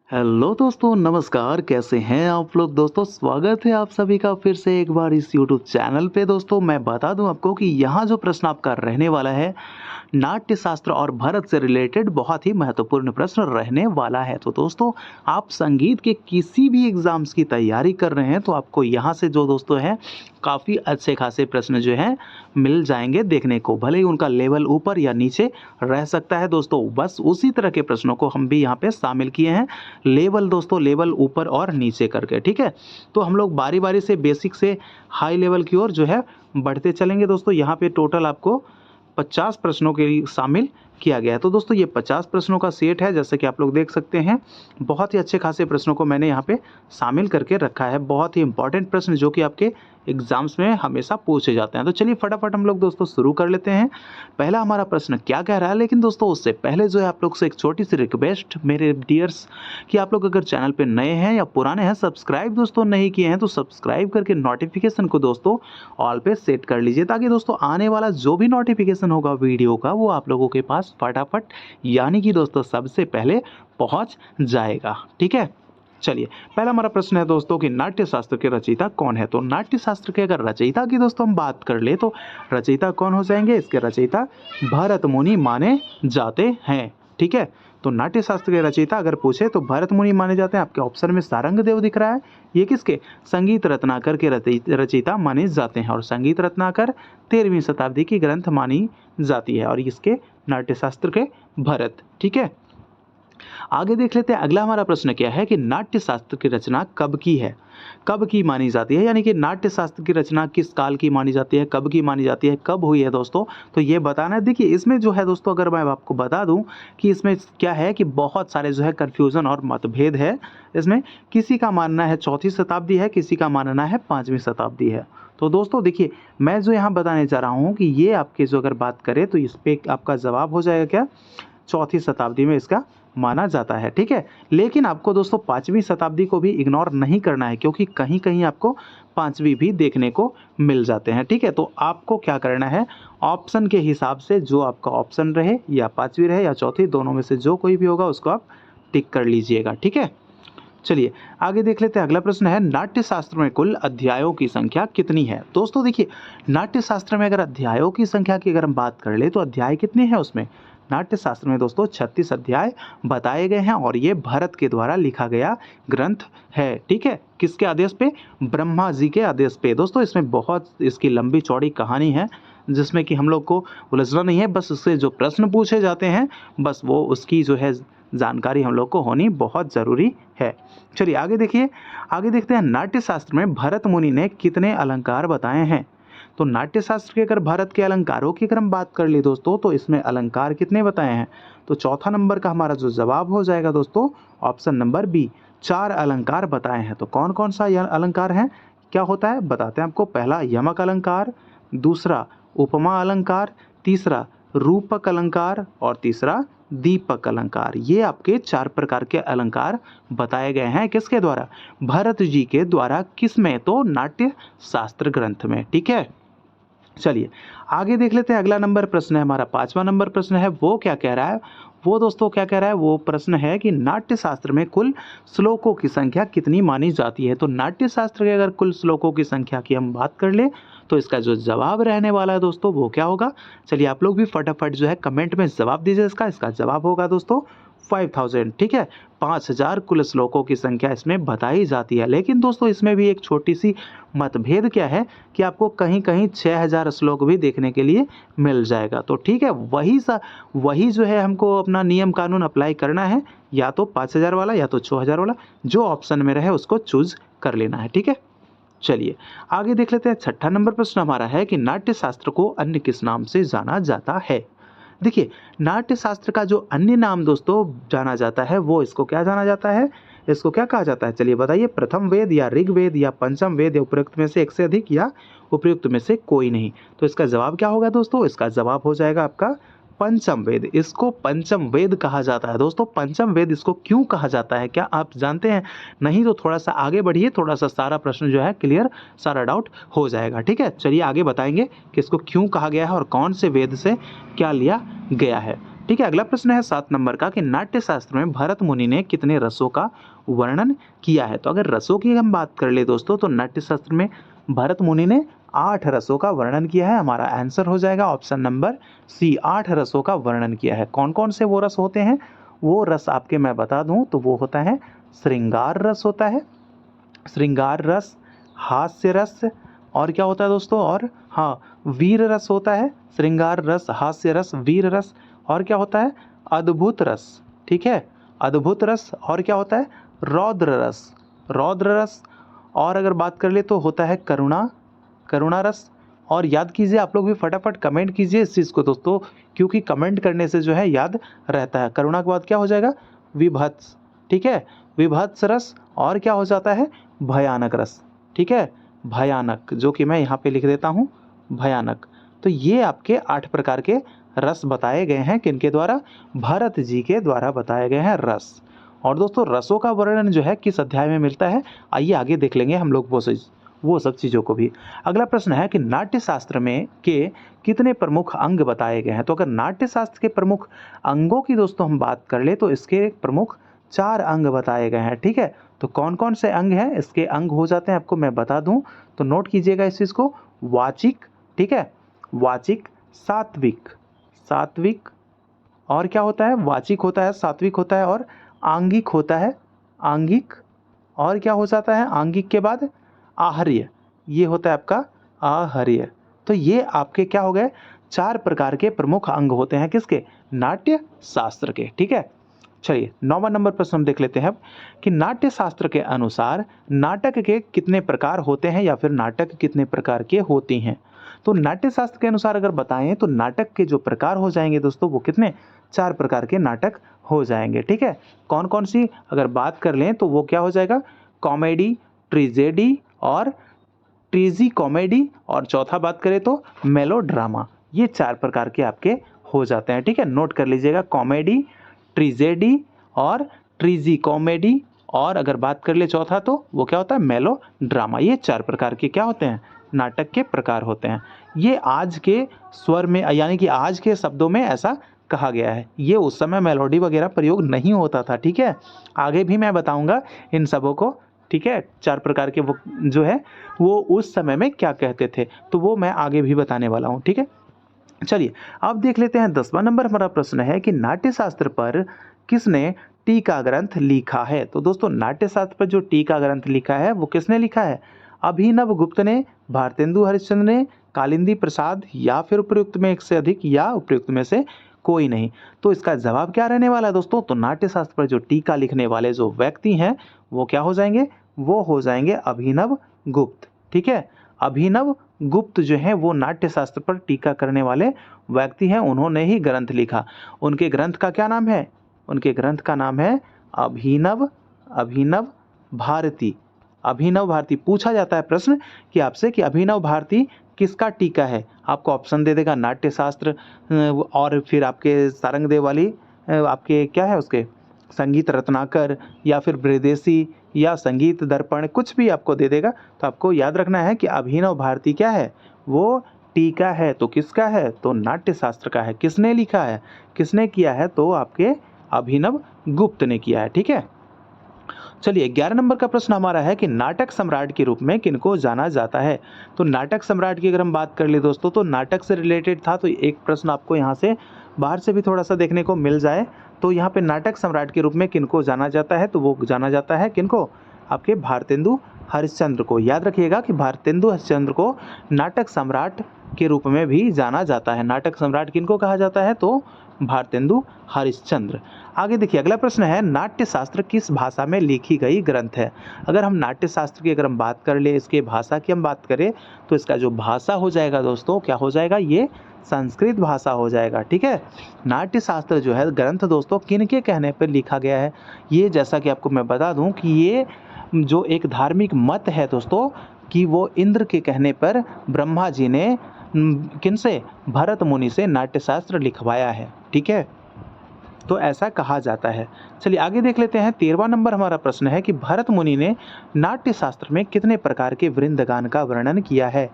Hello दोस्तों, नमस्कार। कैसे हैं आप लोग दोस्तों? स्वागत है आप सभी का फिर से एक बार इस यूट्यूब चैनल पे। दोस्तों मैं बता दूं आपको कि यहाँ जो प्रश्न आपका रहने वाला है, नाट्य शास्त्र और भरत से रिलेटेड बहुत ही महत्वपूर्ण प्रश्न रहने वाला है। तो दोस्तों, आप संगीत के किसी भी एग्जाम्स की तैयारी कर रहे हैं तो आपको यहाँ से जो दोस्तों है काफ़ी अच्छे खासे प्रश्न जो हैं मिल जाएंगे देखने को। भले ही उनका लेवल ऊपर या नीचे रह सकता है दोस्तों, बस उसी तरह के प्रश्नों को हम भी यहाँ पे शामिल किए हैं। लेवल दोस्तों, लेवल ऊपर और नीचे करके, ठीक है। तो हम लोग बारी बारी से बेसिक से हाई लेवल की ओर जो है बढ़ते चलेंगे दोस्तों। यहाँ पे टोटल आपको 50 प्रश्नों के लिए शामिल किया गया है। तो दोस्तों ये 50 प्रश्नों का सेट है, जैसे कि आप लोग देख सकते हैं। बहुत ही अच्छे खासे प्रश्नों को मैंने यहाँ पे शामिल करके रखा है। बहुत ही इंपॉर्टेंट प्रश्न जो कि आपके एग्जाम्स में हमेशा पूछे जाते हैं। तो चलिए फटाफट हम लोग दोस्तों शुरू कर लेते हैं। पहला हमारा प्रश्न क्या कह रहा है, लेकिन दोस्तों उससे पहले जो है आप लोग से एक छोटी सी रिक्वेस्ट मेरे डियर्स, कि आप लोग अगर चैनल पे नए हैं या पुराने हैं, सब्सक्राइब दोस्तों नहीं किए हैं तो सब्सक्राइब करके नोटिफिकेशन को दोस्तों ऑल पे सेट कर लीजिए, ताकि दोस्तों आने वाला जो भी नोटिफिकेशन होगा वीडियो का वो आप लोगों के पास फटाफट यानी कि दोस्तों सबसे पहले पहुंच जाएगा। ठीक है, चलिए पहला हमारा प्रश्न है दोस्तों कि नाट्य शास्त्र के रचयिता कौन है। तो नाट्य शास्त्र के अगर रचयिता की दोस्तों हम बात कर ले तो रचयिता कौन हो जाएंगे? इसके रचयिता भरत मुनि माने जाते हैं। ठीक है, तो नाट्य शास्त्र के रचयिता अगर पूछे तो भरत मुनि माने जाते हैं। आपके ऑप्शन में सारंग देव दिख रहा है, ये किसके? संगीत रत्नाकर के रचयिता माने जाते हैं। और संगीत रत्नाकर 13वीं शताब्दी की ग्रंथ मानी जाती है और इसके नाट्य शास्त्र के भरत। ठीक है, आगे देख लेते हैं। अगला हमारा प्रश्न क्या है कि नाट्य शास्त्र की रचना कब की है, कब की मानी जाती है, यानी कि नाट्य शास्त्र की रचना किस काल की मानी जाती है, कब की मानी जाती है, कब हुई है दोस्तों, तो ये बताना है। देखिए इसमें जो है दोस्तों, अगर मैं आपको बता दूं कि इसमें क्या है कि बहुत सारे जो है कन्फ्यूज़न और मतभेद है इसमें। किसी का मानना है 4वीं शताब्दी है, किसी का मानना है 5वीं शताब्दी है। तो दोस्तों देखिए, मैं जो यहाँ बताने जा रहा हूँ कि ये आपके जो अगर बात करें तो इस पर आपका जवाब हो जाएगा क्या? 4वीं शताब्दी में इसका माना जाता है। ठीक है, लेकिन आपको दोस्तों 5वीं शताब्दी को भी इग्नोर नहीं करना है, क्योंकि कहीं कहीं आपको 5वीं भी देखने को मिल जाते हैं। ठीक है, तो आपको क्या करना है, ऑप्शन के हिसाब से जो आपका ऑप्शन रहे, या 5वीं रहे या चौथी, दोनों में से जो कोई भी होगा उसको आप टिक कर लीजिएगा। ठीक है, चलिए आगे देख लेते हैं। अगला प्रश्न है, नाट्य शास्त्र में कुल अध्यायों की संख्या कितनी है। दोस्तों देखिए, नाट्य शास्त्र में अगर अध्यायों की संख्या की अगर हम बात कर ले तो अध्याय कितने हैं उसमें? नाट्य शास्त्र में दोस्तों 36 अध्याय बताए गए हैं और ये भरत के द्वारा लिखा गया ग्रंथ है। ठीक है, किसके आदेश पे? ब्रह्मा जी के आदेश पे। दोस्तों इसमें बहुत इसकी लंबी चौड़ी कहानी है, जिसमें कि हम लोग को उलझना नहीं है, बस उससे जो प्रश्न पूछे जाते हैं बस वो उसकी जो है जानकारी हम लोग को होनी बहुत ज़रूरी है। चलिए आगे देखिए, आगे देखते हैं। नाट्य शास्त्र में भरत मुनि ने कितने अलंकार बताए हैं। तो नाट्य शास्त्र के अगर भरत के अलंकारों की अगर हम बात कर ले दोस्तों, तो इसमें अलंकार कितने बताए हैं? तो चौथा नंबर का हमारा जो जवाब हो जाएगा दोस्तों, ऑप्शन नंबर बी, 4 अलंकार बताए हैं। तो कौन कौन सा यह अलंकार है, क्या होता है बताते हैं आपको। पहला यमक अलंकार, दूसरा उपमा अलंकार, तीसरा रूपक अलंकार और तीसरा दीपक अलंकार। ये आपके 4 प्रकार के अलंकार बताए गए हैं किसके द्वारा? भरत जी के द्वारा। किस में? तो नाट्य शास्त्र ग्रंथ में। ठीक है, चलिए आगे देख लेते हैं। अगला नंबर प्रश्न है हमारा 5वां नंबर प्रश्न है, वो क्या कह रहा है? वो दोस्तों क्या कह रहा है? वो प्रश्न है कि नाट्य शास्त्र में कुल श्लोकों की संख्या कितनी मानी जाती है। तो नाट्य शास्त्र के अगर कुल श्लोकों की संख्या की हम बात कर ले तो इसका जो जवाब रहने वाला है दोस्तों वो क्या होगा? चलिए आप लोग भी फटाफट जो है कमेंट में जवाब दीजिए। इसका जवाब होगा दोस्तों 5000। ठीक है, 5000 कुल श्लोकों की संख्या इसमें बताई जाती है। लेकिन दोस्तों इसमें भी एक छोटी सी मतभेद क्या है कि आपको कहीं कहीं 6000 श्लोक भी देखने के लिए मिल जाएगा। तो ठीक है, वही जो है हमको अपना नियम कानून अप्लाई करना है, या तो 5000 वाला या तो 6000 वाला, जो ऑप्शन में रहे उसको चूज कर लेना है। ठीक है, चलिए आगे देख लेते हैं। 6ठा नंबर प्रश्न हमारा है कि नाट्य शास्त्र को अन्य किस नाम से जाना जाता है। देखिए, नाट्य शास्त्र का जो अन्य नाम दोस्तों जाना जाता है वो इसको क्या जाना जाता है, इसको क्या कहा जाता है? चलिए बताइए, प्रथम वेद या ऋग्वेद या पंचम वेद या उपयुक्त में से एक से अधिक या उपयुक्त में से कोई नहीं। तो इसका जवाब क्या होगा दोस्तों? इसका जवाब हो जाएगा आपका पंचम वेद। इसको पंचम वेद कहा जाता है दोस्तों। पंचम वेद इसको क्यों कहा जाता है, क्या आप जानते हैं? नहीं तो थोड़ा सा आगे बढ़िए, थोड़ा सा सारा प्रश्न जो है क्लियर, सारा डाउट हो जाएगा। ठीक है, चलिए आगे बताएंगे कि इसको क्यों कहा गया है और कौन से वेद से क्या लिया गया है। ठीक है। अगला प्रश्न है 7 नंबर का कि नाट्य शास्त्र में भरत मुनि ने कितने रसों का वर्णन किया है। तो अगर रसों की हम बात कर ले दोस्तों, तो नाट्य शास्त्र में भरत मुनि ने 8 रसों का वर्णन किया है। हमारा आंसर हो जाएगा ऑप्शन नंबर सी, 8 रसों का वर्णन किया है। कौन कौन से वो रस होते हैं, वो रस आपके मैं बता दूं तो वो होता है श्रृंगार रस होता है, श्रृंगार रस, हास्य रस, और क्या होता है दोस्तों, और हाँ वीर रस होता है। श्रृंगार रस, हास्य रस, वीर रस, और क्या होता है अद्भुत रस। ठीक है, अद्भुत रस, और क्या होता है रौद्र रस, रौद्र रस, और अगर बात कर ले तो होता है करुणा, करुणा रस। और याद कीजिए, आप लोग भी फटाफट कमेंट कीजिए इस चीज़ को दोस्तों, क्योंकि कमेंट करने से जो है याद रहता है। करुणा के बाद क्या हो जाएगा विभत्स। ठीक है, विभत्स रस, और क्या हो जाता है भयानक रस। ठीक है, भयानक, जो कि मैं यहाँ पे लिख देता हूँ भयानक। तो ये आपके 8 प्रकार के रस बताए गए हैं, किनके द्वारा, भरत जी के द्वारा बताए गए हैं रस। और दोस्तों रसों का वर्णन जो है किस अध्याय में मिलता है, आइए आगे देख लेंगे हम लोग वो सब चीज़ों को भी। अगला प्रश्न है कि नाट्य शास्त्र में के कितने प्रमुख अंग बताए गए हैं। तो अगर नाट्य शास्त्र के प्रमुख अंगों की दोस्तों हम बात कर ले तो इसके प्रमुख 4 अंग बताए गए हैं। ठीक है, तो कौन कौन से अंग हैं, इसके अंग हो जाते हैं आपको मैं बता दूं, तो नोट कीजिएगा इस चीज़ को। वाचिक, ठीक है, वाचिक, सात्विक, सात्विक, और क्या होता है वाचिक होता है, सात्विक होता है, और आंगिक होता है, आंगिक, और क्या हो जाता है आंगिक के बाद आहर्य, ये होता है आपका आहर्य। तो ये आपके क्या हो गए 4 प्रकार के प्रमुख अंग होते हैं किसके, नाट्य शास्त्र के। ठीक है, चलिए 9वां नंबर प्रश्न हम देख लेते हैं कि नाट्य शास्त्र के अनुसार नाटक के कितने प्रकार होते हैं, या फिर नाटक कितने प्रकार के होती हैं। तो नाट्य शास्त्र के अनुसार अगर बताएं तो नाटक के जो प्रकार हो जाएंगे दोस्तों वो कितने, 4 प्रकार के नाटक हो जाएंगे। ठीक है, कौन कौन सी अगर बात कर लें तो वो क्या हो जाएगा, कॉमेडी, ट्रेजेडी और ट्रेजी कॉमेडी, और चौथा बात करें तो मेलोड्रामा। ये 4 प्रकार के आपके हो जाते हैं। ठीक है, नोट कर लीजिएगा, कॉमेडी, ट्रेजेडी और ट्रेजी कॉमेडी, और अगर बात कर ले चौथा तो वो क्या होता है मेलोड्रामा। ये 4 प्रकार के क्या होते हैं, नाटक के प्रकार होते हैं। ये आज के स्वर में यानी कि आज के शब्दों में ऐसा कहा गया है, ये उस समय मेलोडी वगैरह प्रयोग नहीं होता था। ठीक है, आगे भी मैं बताऊंगा इन सबों को। ठीक है, 4 प्रकार के वो जो है वो उस समय में क्या कहते थे, तो वो मैं आगे भी बताने वाला हूँ। ठीक है, चलिए अब देख लेते हैं 10वां नंबर हमारा प्रश्न है कि नाट्य शास्त्र पर किसने टीका ग्रंथ लिखा है। तो दोस्तों नाट्य शास्त्र पर जो टीका ग्रंथ लिखा है वो किसने लिखा है, अभिनव गुप्त ने, भारतेंदु हरिश्चंद्र ने, कालिंदी प्रसाद, या फिर उपयुक्त में एक से अधिक, या उपयुक्त में से कोई नहीं। तो इसका जवाब क्या रहने वाला है दोस्तों, तो नाट्य शास्त्र पर जो टीका लिखने वाले जो व्यक्ति हैं वो क्या हो जाएंगे, वो हो जाएंगे अभिनव गुप्त। ठीक है, अभिनव गुप्त जो है वो नाट्य शास्त्र पर टीका करने वाले व्यक्ति हैं, उन्होंने ही ग्रंथ लिखा। उनके ग्रंथ का क्या नाम है, उनके ग्रंथ का नाम है अभिनव, अभिनव भारती, अभिनव भारती। पूछा जाता है प्रश्न कि आपसे कि अभिनव भारती किसका टीका है, आपको ऑप्शन दे देगा नाट्य शास्त्र, और फिर आपके सारंगदेव वाली आपके क्या है उसके संगीत रत्नाकर, या फिर बृहदेसी, या संगीत दर्पण, कुछ भी आपको दे देगा। तो आपको याद रखना है कि अभिनव भारती क्या है, वो टीका है। तो किसका है, तो नाट्य शास्त्र का है। किसने लिखा है, किसने किया है, तो आपके अभिनव गुप्त ने किया है। ठीक है, चलिए 11 नंबर का प्रश्न हमारा है कि नाटक सम्राट के रूप में किनको जाना जाता है। तो नाटक सम्राट की अगर हम बात कर ले दोस्तों, तो नाटक से रिलेटेड था, तो एक प्रश्न आपको यहाँ से बाहर से भी थोड़ा सा देखने को मिल जाए। तो यहाँ पे नाटक सम्राट के रूप में किनको जाना जाता है, तो वो जाना जाता है किनको, आपके भारतेंदु हरिश्चंद्र को। याद रखिएगा कि भारतेंदु हरिश्चंद्र को नाटक सम्राट के रूप में भी जाना जाता है। नाटक सम्राट किनको कहा जाता है, तो भारतेंदु हरिश्चंद्र। आगे देखिए अगला प्रश्न है, नाट्य शास्त्र किस भाषा में लिखी गई ग्रंथ है। अगर हम नाट्य शास्त्र की अगर हम बात कर ले, इसके भाषा की हम बात करें, तो इसका जो भाषा हो जाएगा दोस्तों, क्या हो जाएगा, ये संस्कृत भाषा हो जाएगा। ठीक है, नाट्य शास्त्र जो है ग्रंथ दोस्तों किनके कहने पर लिखा गया है, ये जैसा कि आपको मैं बता दूं कि ये जो एक धार्मिक मत है दोस्तों, कि वो इंद्र के कहने पर ब्रह्मा जी ने किनसे, भरत मुनि से नाट्य शास्त्र लिखवाया है। ठीक है, तो ऐसा कहा जाता है। चलिए आगे देख लेते हैं 13वां नंबर हमारा प्रश्न है कि भरत मुनि ने नाट्य शास्त्र में कितने प्रकार के वृंदगान का वर्णन किया है।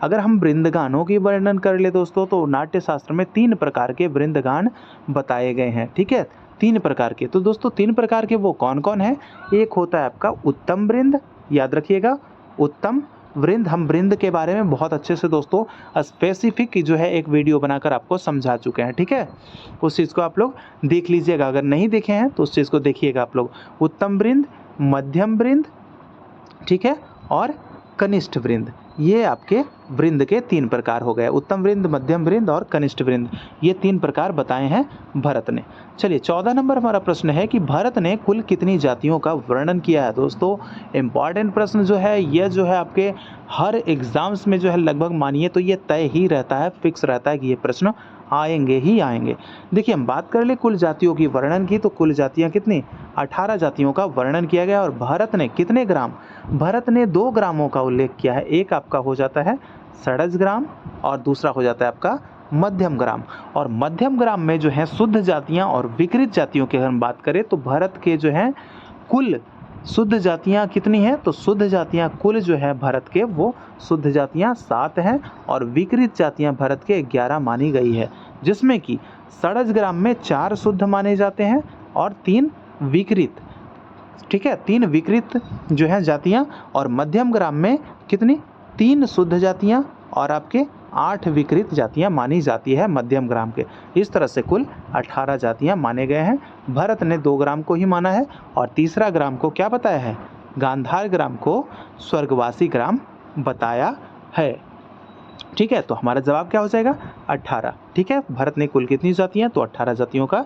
अगर हम वृंदगानों की वर्णन कर ले दोस्तों, तो नाट्य शास्त्र में 3 प्रकार के वृंदगान बताए गए हैं। ठीक है, 3 प्रकार के। तो दोस्तों 3 प्रकार के वो कौन कौन है? एक होता है आपका उत्तम वृंद, याद रखिएगा उत्तम वृंद। हम वृंद के बारे में बहुत अच्छे से दोस्तों स्पेसिफिक जो है एक वीडियो बनाकर आपको समझा चुके हैं। ठीक है, उस चीज़ को आप लोग देख लीजिएगा, अगर नहीं देखे हैं तो उस चीज़ को देखिएगा आप लोग। उत्तम वृंद, मध्यम वृंद, ठीक है, और कनिष्ठ वृंद, ये आपके वृंद के 3 प्रकार हो गए। उत्तम वृंद, मध्यम वृंद और कनिष्ठ वृंद, ये 3 प्रकार बताए हैं भरत ने। चलिए 14 नंबर हमारा प्रश्न है कि भरत ने कुल कितनी जातियों का वर्णन किया है। दोस्तों इम्पॉर्टेंट प्रश्न जो है ये जो है आपके हर एग्जाम्स में जो है लगभग मानिए तो ये तय ही रहता है, फिक्स रहता है कि ये प्रश्न आएंगे ही आएंगे। देखिए हम बात कर ले कुल जातियों की वर्णन की, तो कुल जातियाँ कितनी? 18 जातियों का वर्णन किया गया। और भारत ने कितने ग्राम? भारत ने 2 ग्रामों का उल्लेख किया है। एक आपका हो जाता है षडज ग्राम और दूसरा हो जाता है आपका मध्यम ग्राम। और मध्यम ग्राम में जो है शुद्ध जातियाँ और विकृत जातियों की अगर हम बात करें तो भारत के जो है कुल शुद्ध जातियाँ कितनी हैं? तो शुद्ध जातियाँ कुल जो है भारत के वो शुद्ध जातियाँ 7 हैं और विकृत जातियाँ भारत के 11 मानी गई है, जिसमें कि षडज ग्राम में 4 शुद्ध माने जाते हैं और 3 विकृत। ठीक है, 3 विकृत जो है जातियाँ, और मध्यम ग्राम में कितनी? 3 शुद्ध जातियाँ और आपके 8 विकृत जातियाँ मानी जाती है मध्यम ग्राम के। इस तरह से कुल 18 जातियाँ माने गए हैं। भरत ने 2 ग्राम को ही माना है और तीसरा ग्राम को क्या बताया है? गांधार ग्राम को स्वर्गवासी ग्राम बताया है। ठीक है, तो हमारा जवाब क्या हो जाएगा? 18। ठीक है, भरत ने कुल कितनी जातियाँ? तो 18 जातियों का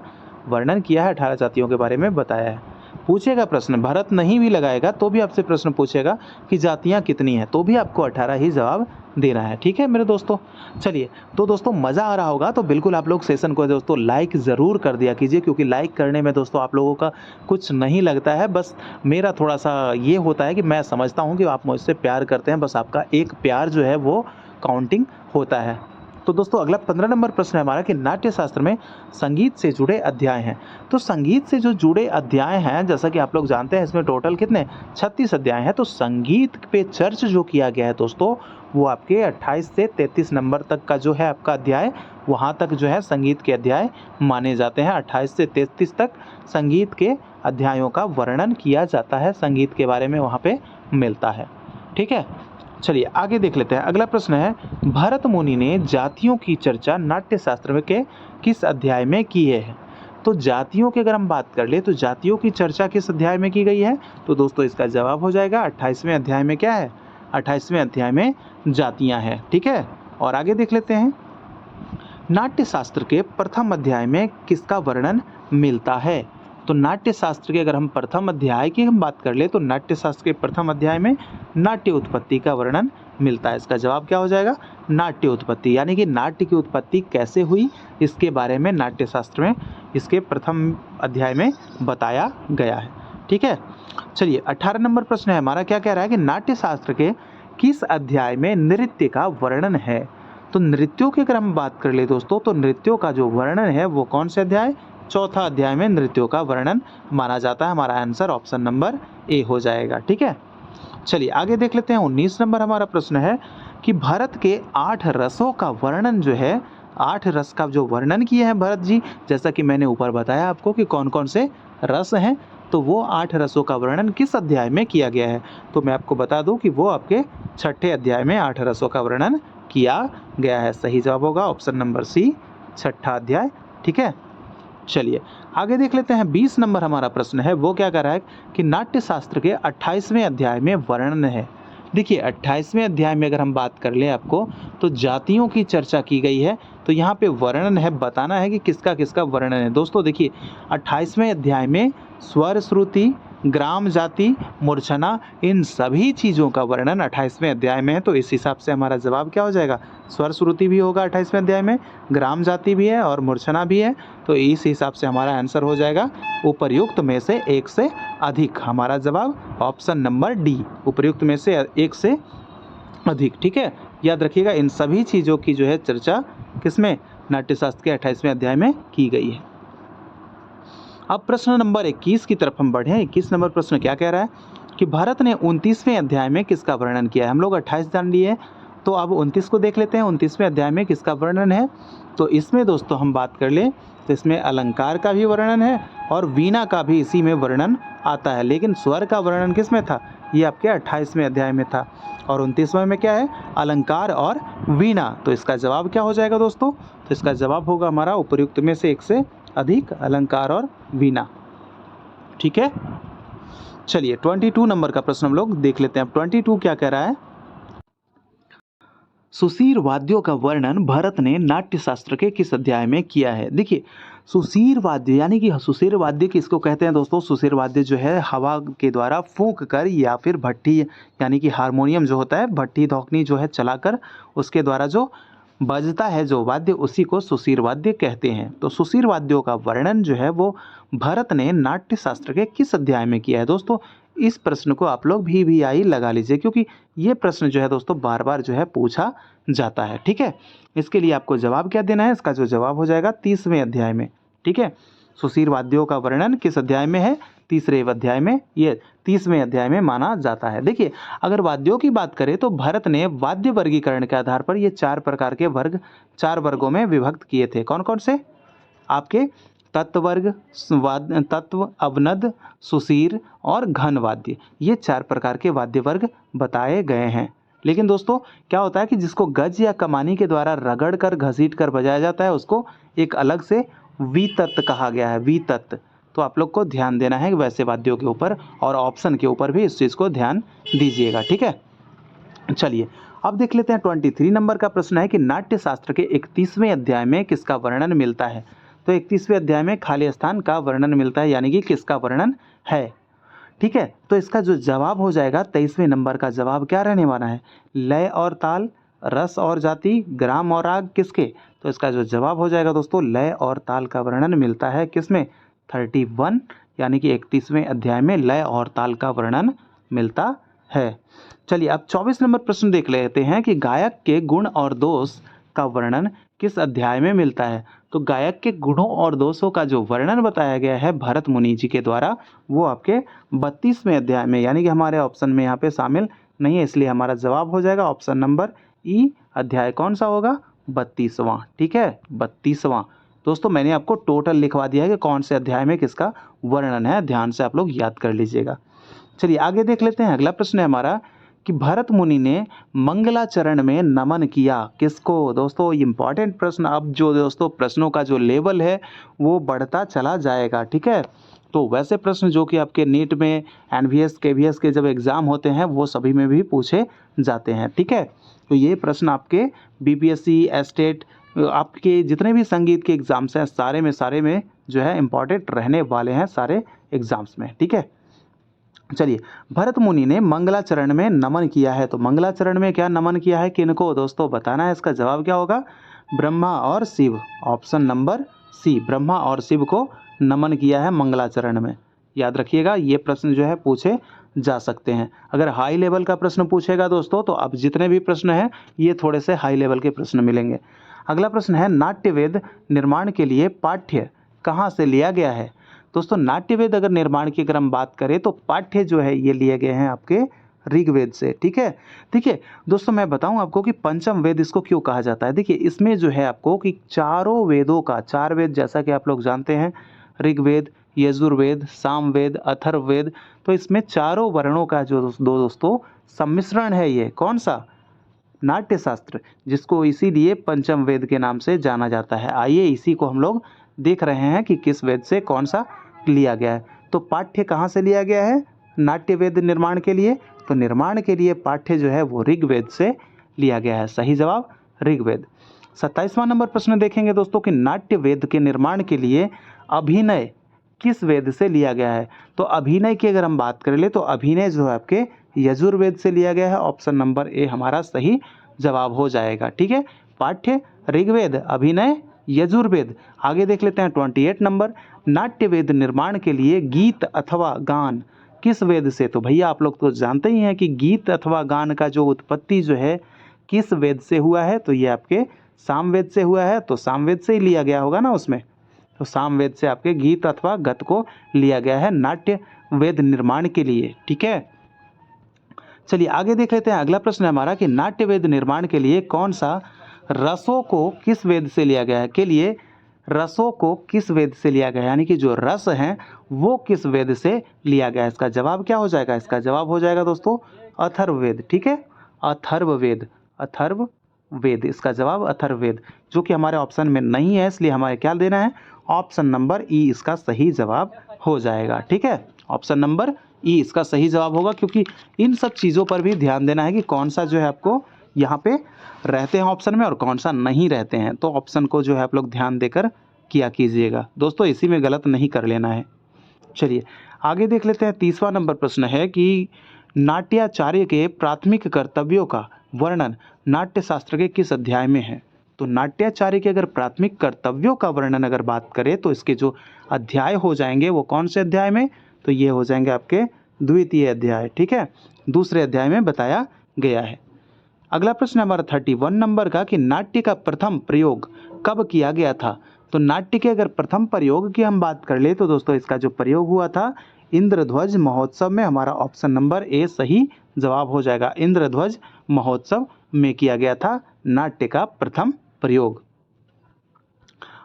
वर्णन किया है, 18 जातियों के बारे में बताया है। पूछेगा प्रश्न, भरत नहीं भी लगाएगा तो भी आपसे प्रश्न पूछेगा कि जातियाँ कितनी हैं, तो भी आपको 18 ही जवाब देना है। ठीक है मेरे दोस्तों, चलिए तो दोस्तों मज़ा आ रहा होगा तो बिल्कुल आप लोग सेशन को दोस्तों लाइक ज़रूर कर दिया कीजिए, क्योंकि लाइक करने में दोस्तों आप लोगों का कुछ नहीं लगता है, बस मेरा थोड़ा सा ये होता है कि मैं समझता हूँ कि आप मुझसे प्यार करते हैं, बस आपका एक प्यार जो है वो काउंटिंग होता है। तो दोस्तों अगला 15 नंबर प्रश्न है हमारा कि नाट्य शास्त्र में संगीत से जुड़े अध्याय हैं। तो संगीत से जो जुड़े अध्याय हैं, जैसा कि आप लोग जानते हैं इसमें टोटल कितने? 36 अध्याय हैं। तो संगीत पे चर्च जो किया गया है दोस्तों, वो आपके 28 से 33 नंबर तक का जो है आपका अध्याय, वहाँ तक जो है संगीत के अध्याय माने जाते हैं। 28 से 33 तक संगीत के अध्यायों का वर्णन किया जाता है, संगीत के बारे में वहाँ पे मिलता है। ठीक है, चलिए आगे देख लेते हैं। अगला प्रश्न है, भरत मुनि ने जातियों की चर्चा नाट्य शास्त्र के किस अध्याय में की है? तो जातियों की अगर हम बात कर ले तो जातियों की चर्चा किस अध्याय में की गई है? तो दोस्तों इसका जवाब हो जाएगा 28वें अध्याय में। क्या है? 28वें अध्याय में जातियां हैं। ठीक है, और आगे देख लेते हैं। नाट्य शास्त्र के प्रथम अध्याय में किसका वर्णन मिलता है? तो नाट्य शास्त्र के अगर हम प्रथम अध्याय की हम बात कर ले तो नाट्य शास्त्र के प्रथम अध्याय में नाट्य उत्पत्ति का वर्णन मिलता है। इसका जवाब क्या हो जाएगा? नाट्य उत्पत्ति, यानी कि नाट्य की उत्पत्ति कैसे हुई इसके बारे में नाट्य शास्त्र में इसके प्रथम अध्याय में बताया गया है। ठीक है, चलिए 18 नंबर प्रश्न है हमारा, क्या कह रहा है कि नाट्य शास्त्र के किस अध्याय में नृत्य का वर्णन है? तो नृत्यों की अगर हम बात कर ले दोस्तों, तो नृत्यों का जो वर्णन है वो कौन से अध्याय? चौथा अध्याय में नृत्यों का वर्णन माना जाता है। हमारा आंसर ऑप्शन नंबर ए हो जाएगा। ठीक है, चलिए आगे देख लेते हैं। 19 नंबर हमारा प्रश्न है कि भारत के 8 रसों का वर्णन जो है, 8 रस का जो वर्णन किए हैं भरत जी, जैसा कि मैंने ऊपर बताया आपको कि कौन कौन से रस हैं, तो वो 8 रसों का वर्णन किस अध्याय में किया गया है? तो मैं आपको बता दूं कि वो आपके 6ठे अध्याय में 8 रसों का वर्णन किया गया है। सही जवाब होगा ऑप्शन नंबर सी, 6ठा अध्याय। ठीक है, चलिए आगे देख लेते हैं। 20 नंबर हमारा प्रश्न है, वो क्या कह रहा है कि नाट्य शास्त्र के 28वें अध्याय में वर्णन है। देखिए 28वें अध्याय में अगर हम बात कर लें आपको, तो जातियों की चर्चा की गई है, तो यहाँ पे वर्णन है, बताना है कि किसका किसका वर्णन है। दोस्तों देखिए 28वें अध्याय में स्वर श्रुति, ग्राम जाति, मूर्छना, इन सभी चीज़ों का वर्णन 28वें अध्याय में है। तो इस हिसाब से हमारा जवाब क्या हो जाएगा? स्वर श्रुति भी होगा 28वें अध्याय में, ग्राम जाति भी है और मूर्छना भी है। तो इस हिसाब से हमारा आंसर हो जाएगा उपर्युक्त में से एक से अधिक। हमारा जवाब ऑप्शन नंबर डी, उपर्युक्त में से एक से अधिक। ठीक है, याद रखिएगा इन सभी चीज़ों की जो है चर्चा किसमें? नाट्यशास्त्र के 28वें अध्याय में की गई है। अब प्रश्न नंबर 21 की तरफ हम बढ़े। 21 नंबर प्रश्न क्या कह रहा है कि भारत ने 29वें अध्याय में किसका वर्णन किया है? हम लोग 28 जान लिए, तो अब 29 को देख लेते हैं। 29वें अध्याय में किसका वर्णन है? तो इसमें दोस्तों हम बात कर लें तो इसमें अलंकार का भी वर्णन है और वीणा का भी इसी में वर्णन आता है, लेकिन स्वर का वर्णन किस में था? ये आपके 28वें अध्याय में था। और 29वें में क्या है? अलंकार और वीणा। तो इसका जवाब क्या हो जाएगा दोस्तों? तो इसका जवाब होगा हमारा उपर्युक्त में से एक से अधिक अलंकार और वीणा। ठीक है, चलिए 22 नंबर का प्रश्न हम लोग देख लेते हैं। अब 22 क्या कह रहा है? सुसीर वाद्यों का वर्णन भरत ने नाट्य शास्त्र के किस अध्याय में किया है? देखिए, सुसीर वाद्य यानी कि सुसीर वाद्य किसको कहते हैं दोस्तों? सुसीर वाद्य जो है हवा के द्वारा फूंक कर या फिर भट्टी यानी कि हारमोनियम जो होता है, भट्टी धौकनी जो है चलाकर उसके द्वारा जो बजता है जो वाद्य, उसी को सुसीर वाद्य कहते हैं। तो सुसीर वाद्यों का वर्णन जो है वो भरत ने नाट्य शास्त्र के किस अध्याय में किया है? दोस्तों इस प्रश्न को आप लोग भी आई लगा लीजिए, क्योंकि ये प्रश्न जो है दोस्तों बार बार जो है पूछा जाता है। ठीक है, इसके लिए आपको जवाब क्या देना है? इसका जो जवाब हो जाएगा 30वें अध्याय में। ठीक है, सुसीर वाद्यों का वर्णन किस अध्याय में है? तीसरे अध्याय में, ये 30वें अध्याय में माना जाता है। देखिए, अगर वाद्यों की बात करें तो भरत ने वाद्य वर्गीकरण के आधार पर ये 4 प्रकार के वर्ग 4 वर्गों में विभक्त किए थे। कौन कौन से? आपके तत्वर्ग, तत्व, अवनद, सुसीर और घन वाद्य, ये 4 प्रकार के वाद्य वर्ग बताए गए हैं। लेकिन दोस्तों क्या होता है कि जिसको गज या कमानी के द्वारा रगड़ कर घसीट कर बजाया जाता है उसको एक अलग से वितत्त कहा गया है, वितत्त। तो आप लोग को ध्यान देना है वैसे वाद्यों के ऊपर और ऑप्शन के ऊपर भी इस चीज़ को ध्यान दीजिएगा। ठीक है, चलिए अब देख लेते हैं 23 नंबर का प्रश्न है कि नाट्य शास्त्र के 31वें अध्याय में किसका वर्णन मिलता है? तो 31वें अध्याय में खाली स्थान का वर्णन मिलता है, यानी कि किसका वर्णन है? ठीक है, तो इसका जो जवाब हो जाएगा 23वें नंबर का जवाब क्या रहने वाला है? लय और ताल, रस और जाति, ग्राम और राग, किसके? तो इसका जो जवाब हो जाएगा दोस्तों लय और ताल का वर्णन मिलता है किसमें? 31 यानी कि 31वें अध्याय में लय और ताल का वर्णन मिलता है। चलिए अब 24 नंबर प्रश्न देख लेते हैं कि गायक के गुण और दोष का वर्णन किस अध्याय में मिलता है? तो गायक के गुणों और दोषों का जो वर्णन बताया गया है भरत मुनि जी के द्वारा, वो आपके 32वें अध्याय में, यानी कि हमारे ऑप्शन में यहाँ पे शामिल नहीं है, इसलिए हमारा जवाब हो जाएगा ऑप्शन नंबर ई। अध्याय कौन सा होगा? 32वां। ठीक है, 32वां। दोस्तों मैंने आपको टोटल लिखवा दिया है कि कौन से अध्याय में किसका वर्णन है, ध्यान से आप लोग याद कर लीजिएगा। चलिए आगे देख लेते हैं। अगला प्रश्न है हमारा कि भरत मुनि ने मंगलाचरण में नमन किया किसको? दोस्तों इंपॉर्टेंट प्रश्न। अब जो दोस्तों प्रश्नों का जो लेवल है वो बढ़ता चला जाएगा। ठीक है, तो वैसे प्रश्न जो कि आपके नीट में, एनवीएस, केवीएस के जब एग्ज़ाम होते हैं वो सभी में भी पूछे जाते हैं। ठीक है, तो ये प्रश्न आपके बीपीएससी, एस्टेट, आपके जितने भी संगीत के एग्ज़ाम्स हैं सारे में जो है इम्पॉर्टेंट रहने वाले हैं सारे एग्ज़ाम्स में। ठीक है, चलिए भरत मुनि ने मंगलाचरण में नमन किया है, तो मंगलाचरण में क्या नमन किया है, किनको दोस्तों बताना है? इसका जवाब क्या होगा? ब्रह्मा और Shiv. Option number C, Brahma और शिव को नमन किया है मंगलाचरण में। याद रखिएगा ये प्रश्न जो है पूछे जा सकते हैं। अगर हाई लेवल का प्रश्न पूछेगा दोस्तों तो अब जितने भी प्रश्न हैं ये थोड़े से हाई लेवल के प्रश्न मिलेंगे। अगला प्रश्न है नाट्यवेद निर्माण के लिए पाठ्य कहाँ से लिया गया है? दोस्तों नाट्यवेद अगर निर्माण की अगर हम बात करें तो पाठ्य जो है ये लिए गए हैं आपके ऋग्वेद से। ठीक है, देखिए दोस्तों मैं बताऊं आपको कि पंचम वेद इसको क्यों कहा जाता है। देखिए इसमें जो है आपको कि चारों वेदों का, 4 वेद जैसा कि आप लोग जानते हैं, ऋग्वेद, यजुर्वेद, सामवेद, अथर्ववेद, तो इसमें चारों वर्णों का जो दोस्तों सम्मिश्रण है, ये कौन सा? नाट्य शास्त्र, जिसको इसीलिए पंचम वेद के नाम से जाना जाता है। आइए इसी को हम लोग देख रहे हैं कि किस वेद से कौन सा लिया गया है। तो पाठ्य कहाँ से लिया गया है नाट्य वेद निर्माण के लिए? तो निर्माण के लिए पाठ्य जो है वो ऋग्वेद से लिया गया है। सही जवाब ऋग्वेद। 27वां नंबर प्रश्न देखेंगे दोस्तों कि नाट्य वेद के निर्माण के लिए अभिनय किस वेद से लिया गया है? तो अभिनय की अगर हम बात कर ले तो अभिनय जो है आपके यजुर्वेद से लिया गया है। ऑप्शन नंबर ए हमारा सही जवाब हो जाएगा। ठीक है, पाठ्य ऋग्वेद, अभिनय यजुर्वेद। आगे देख लेते हैं 28 नंबर, नाट्यवेद निर्माण के लिए गीत अथवा गान किस वेद से? तो भैया आप लोग तो जानते ही हैं कि गीत अथवा गान का जो उत्पत्ति जो है किस वेद से हुआ है? तो ये आपके सामवेद से हुआ है। तो सामवेद से ही लिया गया होगा ना उसमें, तो सामवेद से आपके गीत अथवा गत को लिया गया है नाट्य वेद निर्माण के लिए। ठीक है, चलिए आगे देख लेते हैं। अगला प्रश्न है हमारा कि नाट्य वेद निर्माण के लिए कौन सा रसों को किस वेद से लिया गया है, के लिए रसों को किस वेद से लिया गया है, यानी कि जो रस हैं वो किस वेद से लिया गया है। इसका जवाब क्या हो जाएगा, इसका जवाब हो जाएगा दोस्तों अथर्ववेद। ठीक है, अथर्ववेद, अथर्ववेद, इसका जवाब अथर्ववेद, जो कि हमारे ऑप्शन में नहीं है, इसलिए हमारे क्या देना है, ऑप्शन नंबर ई इसका सही जवाब हो जाएगा। ठीक है, ऑप्शन नंबर ई इसका सही जवाब होगा, क्योंकि इन सब चीज़ों पर भी ध्यान देना है कि कौन सा जो है आपको यहाँ पे रहते हैं ऑप्शन में और कौन सा नहीं रहते हैं। तो ऑप्शन को जो है आप लोग ध्यान देकर किया कीजिएगा दोस्तों, इसी में गलत नहीं कर लेना है। चलिए आगे देख लेते हैं। तीसरा नंबर प्रश्न है कि नाट्याचार्य के प्राथमिक कर्तव्यों का वर्णन नाट्य शास्त्र के किस अध्याय में है। तो नाट्याचार्य के अगर प्राथमिक कर्तव्यों का वर्णन अगर बात करें तो इसके जो अध्याय हो जाएंगे वो कौन से अध्याय में, तो ये हो जाएंगे आपके द्वितीय अध्याय। ठीक है, दूसरे अध्याय में बताया गया है। अगला प्रश्न हमारा 31 नंबर का कि नाट्य का प्रथम प्रयोग कब किया गया था। तो नाट्य के अगर प्रथम प्रयोग की हम बात कर ले तो दोस्तों इसका जो प्रयोग हुआ था इंद्रध्वज महोत्सव में, हमारा ऑप्शन नंबर ए सही जवाब हो जाएगा। इंद्रध्वज महोत्सव में किया गया था नाट्य का प्रथम प्रयोग।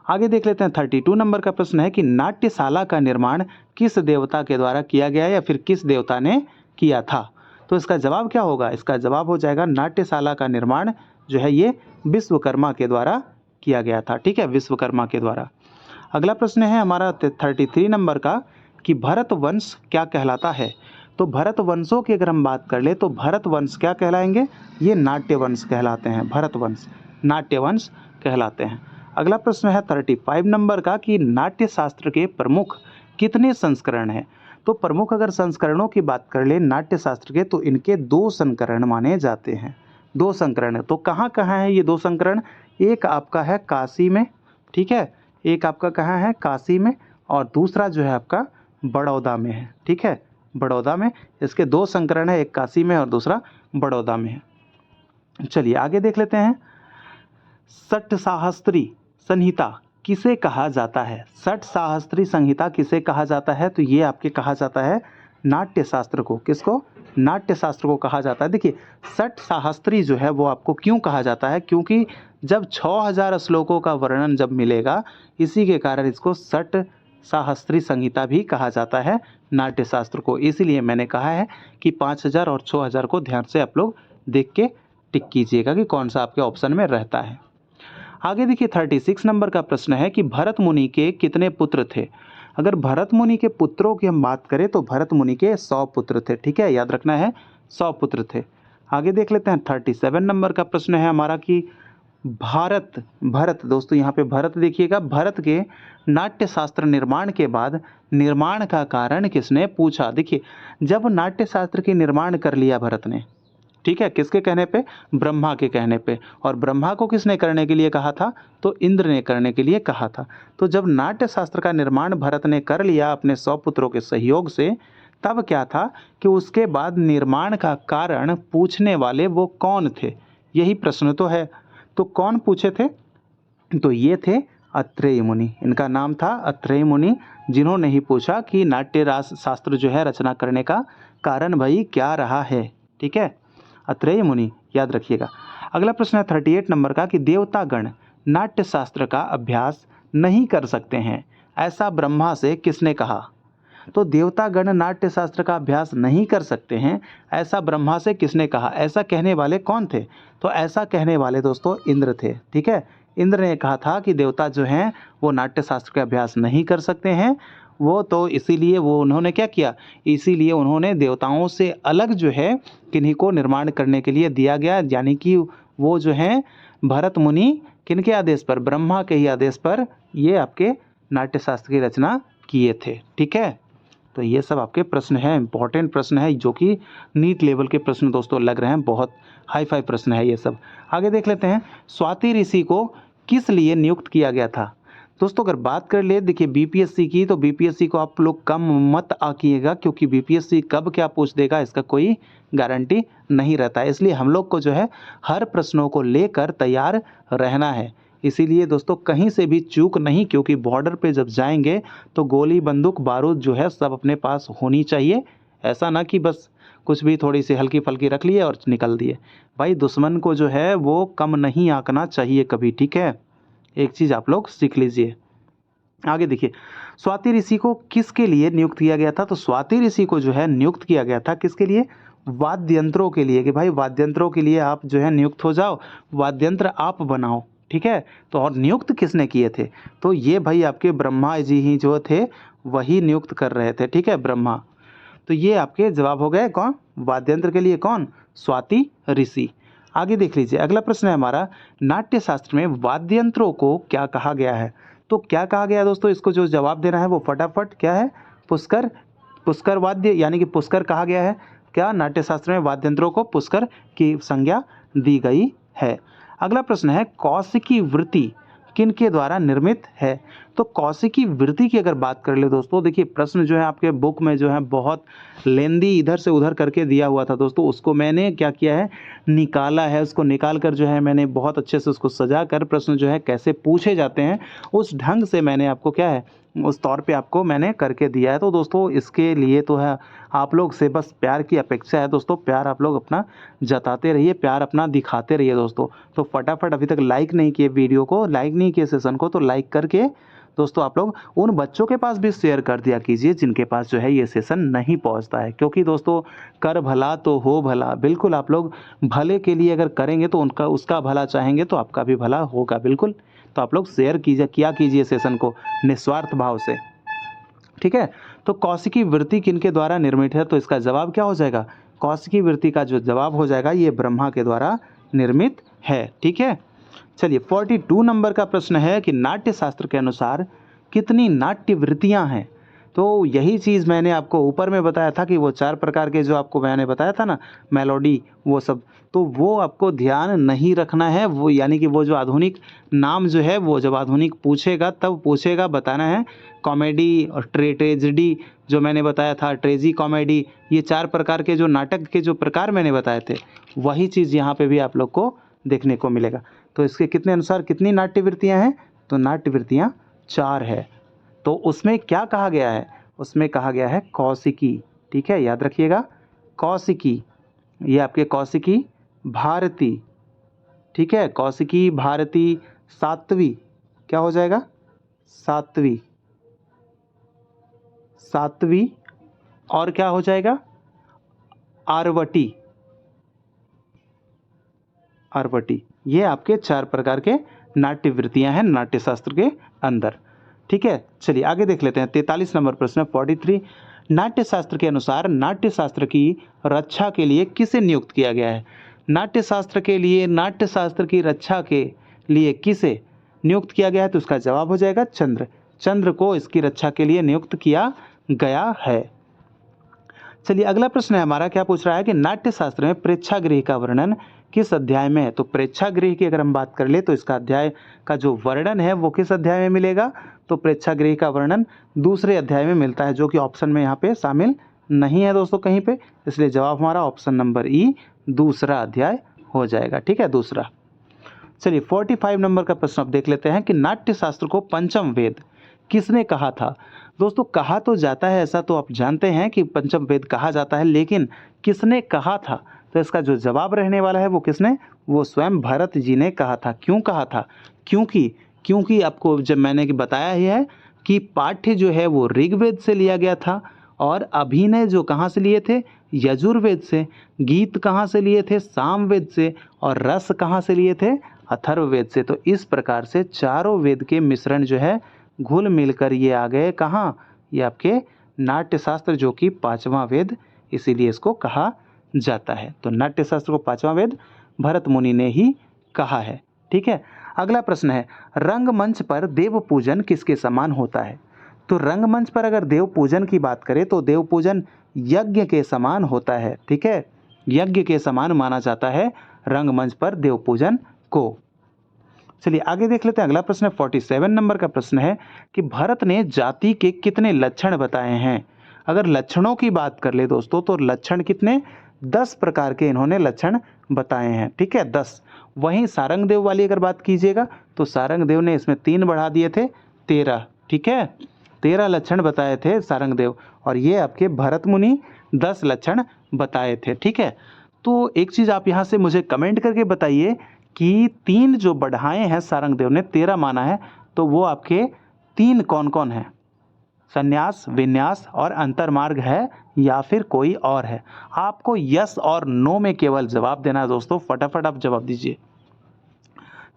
आगे देख लेते हैं 32 नंबर का प्रश्न है कि नाट्यशाला का निर्माण किस देवता के द्वारा किया गया या फिर किस देवता ने किया था। तो इसका जवाब क्या होगा, इसका जवाब हो जाएगा नाट्यशाला का निर्माण जो है ये विश्वकर्मा के द्वारा किया गया था। ठीक है, विश्वकर्मा के द्वारा। अगला प्रश्न है हमारा 33 नंबर का कि भरत वंश क्या कहलाता है। तो भरत वंशों की अगर हम बात कर ले तो भरत वंश क्या कहलाएंगे, ये नाट्य वंश कहलाते हैं। भरत वंश नाट्य वंश कहलाते हैं। अगला प्रश्न है 35 नंबर का कि नाट्य शास्त्र के प्रमुख कितने संस्करण हैं। तो प्रमुख अगर संस्करणों की बात कर ले नाट्य शास्त्र के तो इनके 2 संस्करण माने जाते हैं। 2 संस्करण है, तो कहाँ कहाँ है ये 2 संस्करण, एक आपका है काशी में, ठीक है, एक आपका कहाँ है काशी में, और दूसरा जो है आपका बड़ौदा में है। ठीक है, बड़ौदा में इसके 2 संस्करण है, एक काशी में और दूसरा बड़ौदा में है। चलिए आगे देख लेते हैं। षट्शास्त्री संहिता किसे कहा जाता है। षट्शास्त्री संहिता किसे कहा जाता है, तो ये आपके कहा जाता है नाट्य शास्त्र को। किसको, नाट्य शास्त्र को कहा जाता है। देखिए षट्शास्त्री जो है वो आपको क्यों कहा जाता है, क्योंकि जब 6000 श्लोकों का वर्णन जब मिलेगा इसी के कारण इसको षट्शास्त्री संहिता भी कहा जाता है नाट्य शास्त्र को। इसीलिए मैंने कहा है कि 5000 और 6000 को ध्यान से आप लोग देख के टिक कीजिएगा कि कौन सा आपके ऑप्शन में रहता है। आगे देखिए 36 नंबर का प्रश्न है कि भरत मुनि के कितने पुत्र थे। अगर भरत मुनि के पुत्रों की हम बात करें तो भरत मुनि के 100 पुत्र थे। ठीक है, याद रखना है 100 पुत्र थे। आगे देख लेते हैं 37 नंबर का प्रश्न है हमारा कि भरत दोस्तों यहाँ पे भरत देखिएगा, भरत के नाट्य शास्त्र निर्माण के बाद निर्माण का कारण किसने पूछा। देखिए जब नाट्य शास्त्र की निर्माण कर लिया भरत ने, ठीक है, किसके कहने पे, ब्रह्मा के कहने पे, और ब्रह्मा को किसने करने के लिए कहा था, तो इंद्र ने करने के लिए कहा था। तो जब नाट्य शास्त्र का निर्माण भरत ने कर लिया अपने 100 पुत्रों के सहयोग से, तब क्या था कि उसके बाद निर्माण का कारण पूछने वाले वो कौन थे, यही प्रश्न तो है। तो कौन पूछे थे, तो ये थे अत्रेय मुनि, इनका नाम था अत्रेय मुनि, जिन्होंने ही पूछा कि नाट्य शास्त्र जो है रचना करने का कारण भाई क्या रहा है। ठीक है, अत्रेय मुनि याद रखिएगा। अगला प्रश्न है 38 नंबर का कि देवतागण नाट्य शास्त्र का अभ्यास नहीं कर सकते हैं, ऐसा ब्रह्मा से किसने कहा। तो देवतागण नाट्य शास्त्र का अभ्यास नहीं कर सकते हैं, ऐसा ब्रह्मा से किसने कहा। ऐसा कहने वाले कौन थे, तो ऐसा कहने वाले दोस्तों इंद्र थे। ठीक है, इंद्र ने कहा था कि देवता जो हैं वो नाट्य शास्त्र का अभ्यास नहीं कर सकते हैं, वो तो इसीलिए वो उन्होंने क्या किया, इसीलिए उन्होंने देवताओं से अलग जो है किन्हीं को निर्माण करने के लिए दिया गया, यानी कि वो जो हैं भरत मुनि किनके आदेश पर, ब्रह्मा के ही आदेश पर ये आपके नाट्य शास्त्र की रचना किए थे। ठीक है, तो ये सब आपके प्रश्न हैं, इंपॉर्टेंट प्रश्न है जो कि नीट लेवल के प्रश्न दोस्तों लग रहे हैं, बहुत हाई फाई प्रश्न है ये सब। आगे देख लेते हैं स्वाति ऋषि को किस लिए नियुक्त किया गया था। दोस्तों अगर बात कर ले, देखिए बीपीएससी की, तो बीपीएससी को आप लोग कम मत आकिएगा, क्योंकि बीपीएससी कब क्या पूछ देगा इसका कोई गारंटी नहीं रहता है। इसलिए हम लोग को जो है हर प्रश्नों को लेकर तैयार रहना है। इसीलिए दोस्तों कहीं से भी चूक नहीं, क्योंकि बॉर्डर पे जब जाएंगे तो गोली बंदूक बारूद जो है सब अपने पास होनी चाहिए। ऐसा ना कि बस कुछ भी थोड़ी सी हल्की फल्की रख लिए और निकल दिए। भाई दुश्मन को जो है वो कम नहीं आंकना चाहिए कभी, ठीक है। एक चीज़ आप लोग सीख लीजिए। आगे देखिए, स्वाति ऋषि को किसके लिए नियुक्त किया गया था? तो स्वाति ऋषि को जो है नियुक्त किया गया था किसके लिए? वाद्य यंत्रों के लिए, कि भाई वाद्य यंत्रों के लिए आप जो है नियुक्त हो जाओ, वाद्य यंत्र आप बनाओ, ठीक है। तो और नियुक्त किसने किए थे? तो ये भाई आपके ब्रह्मा जी ही जो थे वही नियुक्त कर रहे थे, ठीक है, ब्रह्मा। तो ये आपके जवाब हो गए कौन? वाद्य यंत्र के लिए कौन? स्वाति ऋषि। आगे देख लीजिए, अगला प्रश्न है हमारा, नाट्य शास्त्र में वाद्य यंत्रों को क्या कहा गया है? तो क्या कहा गया है दोस्तों? इसको जो जवाब देना है वो फटाफट क्या है? पुष्कर, पुष्कर वाद्य, यानी कि पुष्कर कहा गया है। क्या? नाट्य शास्त्र में वाद्य यंत्रों को पुष्कर की संज्ञा दी गई है। अगला प्रश्न है, कौशिकी वृत्ति किनके द्वारा निर्मित है? तो कौशिकी वृत्ति की अगर बात कर ले दोस्तों, देखिए प्रश्न जो है आपके बुक में जो है बहुत लेंदी इधर से उधर करके दिया हुआ था दोस्तों, उसको मैंने क्या किया है, निकाला है। उसको निकाल कर जो है मैंने बहुत अच्छे से उसको सजा कर प्रश्न जो है कैसे पूछे जाते हैं उस ढंग से मैंने आपको क्या है, उस तौर पे आपको मैंने करके दिया है। तो दोस्तों इसके लिए तो है आप लोग से बस प्यार की अपेक्षा है दोस्तों, प्यार आप लोग अपना जताते रहिए, प्यार अपना दिखाते रहिए दोस्तों। तो फटाफट अभी तक लाइक नहीं किए वीडियो को, लाइक नहीं किए सेशन को, तो लाइक करके दोस्तों आप लोग उन बच्चों के पास भी शेयर कर दिया कीजिए जिनके पास जो है ये सेशन नहीं पहुंचता है। क्योंकि दोस्तों कर भला तो हो भला, बिल्कुल आप लोग भले के लिए अगर करेंगे तो उनका उसका भला चाहेंगे तो आपका भी भला होगा बिल्कुल। तो आप लोग शेयर कीजिए सेशन को निस्वार्थ भाव से, ठीक है। तो कौशिकी वृत्ति किनके द्वारा निर्मित है? तो इसका जवाब क्या हो जाएगा? कौशिकी वृत्ति का जो जवाब हो जाएगा ये ब्रह्मा के द्वारा निर्मित है, ठीक है। चलिए 42 नंबर का प्रश्न है कि नाट्य शास्त्र के अनुसार कितनी नाट्य वृत्तियां हैं? तो यही चीज़ मैंने आपको ऊपर में बताया था कि वो 4 प्रकार के जो आपको मैंने बताया था ना, मेलोडी वो सब, तो वो आपको ध्यान नहीं रखना है। वो यानी कि वो जो आधुनिक नाम जो है वो जब आधुनिक पूछेगा तब पूछेगा, बताना है। कॉमेडी और ट्रेजेडी जो मैंने बताया था, ट्रेजी कॉमेडी, ये 4 प्रकार के जो नाटक के जो प्रकार मैंने बताए थे वही चीज़ यहाँ पे भी आप लोग को देखने को मिलेगा। तो इसके कितने अनुसार कितनी नाट्यवृत्तियाँ हैं? तो नाट्यवृत्तियाँ 4 है। तो उसमें क्या कहा गया है? उसमें कहा गया है कौशिकी, ठीक है, याद रखिएगा कौशिकी। ये आपके कौशिकी भारती, ठीक है, कौशिकी भारती, सात्वी, क्या हो जाएगा? सात्वी, सात्वी, और क्या हो जाएगा? आरवटी, आरवटी। ये आपके 4 प्रकार के नाट्यवृत्तियां हैं नाट्य शास्त्र के अंदर, ठीक है। चलिए आगे देख लेते हैं 43 नंबर प्रश्न 43। नाट्य शास्त्र के अनुसार नाट्य शास्त्र की रक्षा के लिए किसे नियुक्त किया गया है? नाट्य शास्त्र के लिए, नाट्य शास्त्र की रक्षा के लिए किसे नियुक्त किया गया है? तो उसका जवाब हो जाएगा चंद्र। चंद्र को इसकी रक्षा के लिए नियुक्त किया गया है। चलिए अगला प्रश्न है हमारा, क्या पूछ रहा है कि नाट्य शास्त्र में प्रेक्षागृह का वर्णन किस अध्याय में है? तो प्रेक्षागृह की अगर हम बात कर ले तो इसका अध्याय का जो वर्णन है वो किस अध्याय में मिलेगा? तो प्रेक्षागृह का वर्णन दूसरे अध्याय में मिलता है, जो कि ऑप्शन में यहाँ पे शामिल नहीं है दोस्तों कहीं पे, इसलिए जवाब हमारा ऑप्शन नंबर ई दूसरा अध्याय हो जाएगा, ठीक है, दूसरा। चलिए 45 नंबर का प्रश्न अब देख लेते हैं कि नाट्य शास्त्र को पंचम वेद किसने कहा था? दोस्तों कहा तो जाता है, ऐसा तो आप जानते हैं कि पंचम वेद कहा जाता है, लेकिन किसने कहा था? तो इसका जो जवाब रहने वाला है वो किसने? वो स्वयं भरत जी ने कहा था। क्यों कहा था? क्योंकि आपको जब मैंने कि बताया ही है कि पाठ्य जो है वो ऋग्वेद से लिया गया था, और अभिनय जो कहाँ से लिए थे? यजुर्वेद से। गीत कहाँ से लिए थे? सामवेद से। और रस कहाँ से लिए थे? अथर्ववेद से। तो इस प्रकार से चारों वेद के मिश्रण जो है घुल मिलकर ये आ गए कहाँ? ये आपके नाट्यशास्त्र, जो कि 5वां वेद इसीलिए इसको कहा जाता है। तो नाट्यशास्त्र को 5वां वेद भरत मुनि ने ही कहा है, ठीक है। अगला प्रश्न है, रंगमंच पर देव पूजन किसके समान होता है? तो रंगमंच पर अगर देव पूजन की बात करें तो देव पूजन यज्ञ के समान होता है, ठीक है, यज्ञ के समान माना जाता है रंगमंच पर देव पूजन को। चलिए आगे देख लेते हैं अगला प्रश्न 47 नंबर का प्रश्न है कि भरत ने जाति के कितने लक्षण बताए हैं? अगर लक्षणों की बात कर ले दोस्तों तो लक्षण कितने? 10 प्रकार के इन्होंने लक्षण बताए हैं, ठीक है, 10। वहीं सारंगदेव वाली अगर बात कीजिएगा तो सारंगदेव ने इसमें 3 बढ़ा दिए थे, 13, ठीक है, 13 लक्षण बताए थे सारंगदेव। और ये आपके भरत मुनि 10 लक्षण बताए थे। ठीक है, तो एक चीज़ आप यहाँ से मुझे कमेंट करके बताइए कि 3 जो बढ़ाए हैं सारंगदेव ने, 13 माना है, तो वो आपके 3 कौन कौन हैं? संन्यास, विन्यास और अंतर्मार्ग है या फिर कोई और है? आपको यस और नो में केवल जवाब देना है दोस्तों, फटाफट आप जवाब दीजिए।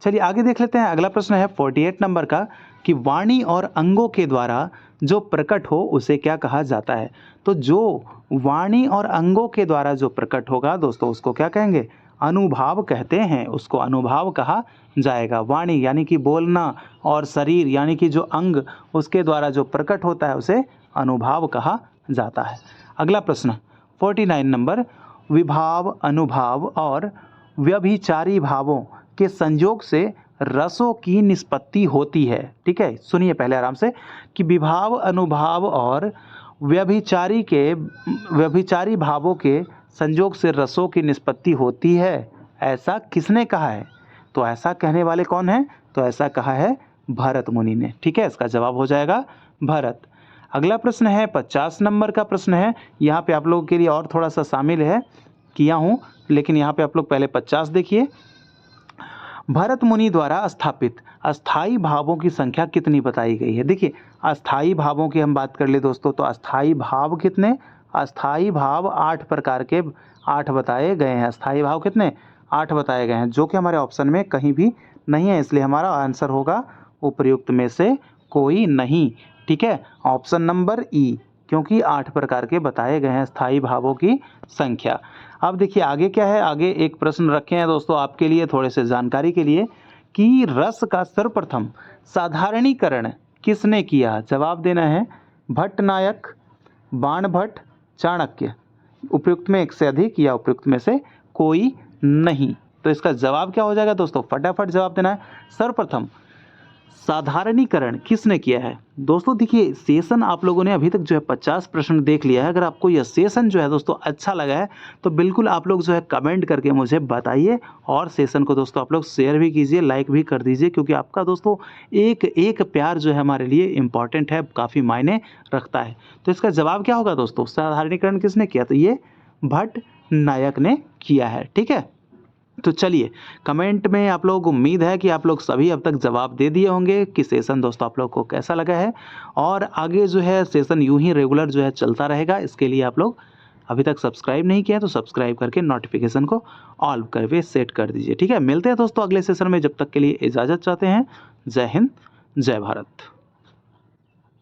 चलिए आगे देख लेते हैं। अगला प्रश्न है 48 नंबर का कि वाणी और अंगों के द्वारा जो प्रकट हो उसे क्या कहा जाता है? तो जो वाणी और अंगों के द्वारा जो प्रकट होगा दोस्तों उसको क्या कहेंगे? अनुभाव कहते हैं, उसको अनुभाव कहा जाएगा। वाणी यानी कि बोलना और शरीर यानी कि जो अंग उसके द्वारा जो प्रकट होता है उसे अनुभाव कहा जाता है। अगला प्रश्न 49 नंबर, विभाव, अनुभाव और व्यभिचारी भावों के संयोग से रसों की निष्पत्ति होती है। ठीक है, सुनिए पहले आराम से कि विभाव, अनुभाव और व्यभिचारी भावों के संयोग से रसों की निष्पत्ति होती है, ऐसा किसने कहा है? तो ऐसा कहने वाले कौन है? तो ऐसा कहा है भरत मुनि ने। ठीक है, इसका जवाब हो जाएगा भरत। अगला प्रश्न है 50 नंबर का प्रश्न है। यहाँ पे आप लोगों के लिए और थोड़ा सा शामिल है किया हूँ, लेकिन यहाँ पे आप लोग पहले 50 देखिए। भरत मुनि द्वारा स्थापित अस्थाई भावों की संख्या कितनी बताई गई है? देखिए, अस्थाई भावों की हम बात कर ले दोस्तों, तो अस्थाई भाव कितने? अस्थाई भाव 8 प्रकार के 8 बताए गए हैं। अस्थाई भाव कितने? 8 बताए गए हैं, जो कि हमारे ऑप्शन में कहीं भी नहीं है, इसलिए हमारा आंसर होगा उपर्युक्त में से कोई नहीं। ठीक है, ऑप्शन नंबर ई, क्योंकि 8 प्रकार के बताए गए हैं स्थायी भावों की संख्या। अब देखिए आगे क्या है। आगे एक प्रश्न रखे हैं दोस्तों आपके लिए, थोड़े से जानकारी के लिए, कि रस का सर्वप्रथम साधारणीकरण किसने किया? जवाब देना है भट्टनायक, बाणभट्ट, चाणक्य। उपयुक्त में एक से अधिक या उपयुक्त में से कोई नहीं। तो इसका जवाब क्या हो जाएगा दोस्तों? फटाफट जवाब देना है। सर्वप्रथम साधारणीकरण किसने किया है? दोस्तों देखिए, सेशन आप लोगों ने अभी तक जो है 50 प्रश्न देख लिया है। अगर आपको यह सेशन जो है दोस्तों अच्छा लगा है तो बिल्कुल आप लोग जो है कमेंट करके मुझे बताइए, और सेशन को दोस्तों आप लोग शेयर भी कीजिए, लाइक भी कर दीजिए, क्योंकि आपका दोस्तों एक एक प्यार जो है हमारे लिए इम्पॉर्टेंट है, काफ़ी मायने रखता है। तो इसका जवाब क्या होगा दोस्तों? साधारणीकरण किसने किया? तो ये भट्टनायक ने किया है। ठीक है, तो चलिए कमेंट में आप लोग, उम्मीद है कि आप लोग सभी अब तक जवाब दे दिए होंगे कि सेशन दोस्तों आप लोग को कैसा लगा है, और आगे जो है सेशन यूं ही रेगुलर जो है चलता रहेगा। इसके लिए आप लोग अभी तक सब्सक्राइब नहीं किया तो सब्सक्राइब करके नोटिफिकेशन को ऑल करके सेट कर दीजिए। ठीक है, मिलते हैं दोस्तों अगले सेशन में, जब तक के लिए इजाज़त चाहते हैं। जय हिंद, जय भारत।